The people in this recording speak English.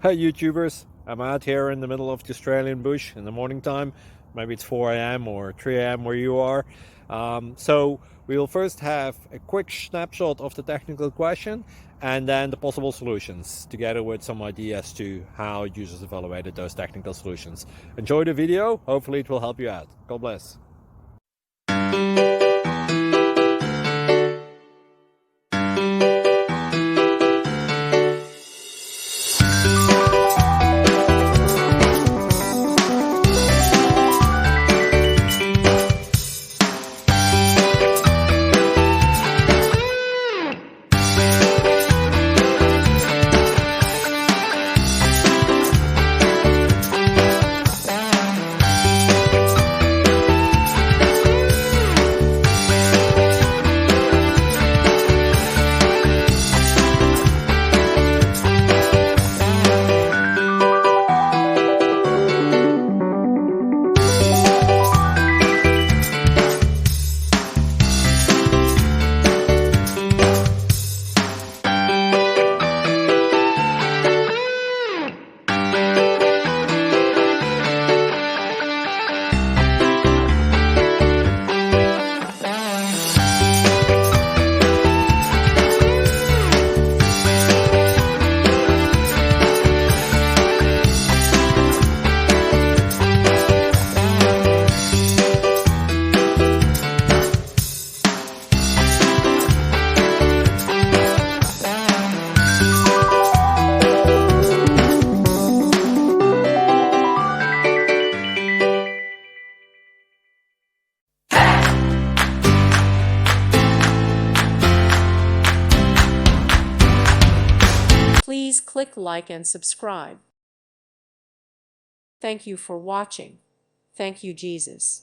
Hey YouTubers, I'm out here in the middle of the Australian bush in the morning time. Maybe it's 4 a.m. or 3 a.m. where you are. So we'll first have a quick snapshot of the technical question and then the possible solutions, together with some ideas to how users evaluated those technical solutions. Enjoy the video, hopefully it will help you out. God bless. Please click like and subscribe. Thank you for watching. Thank you, Jesus.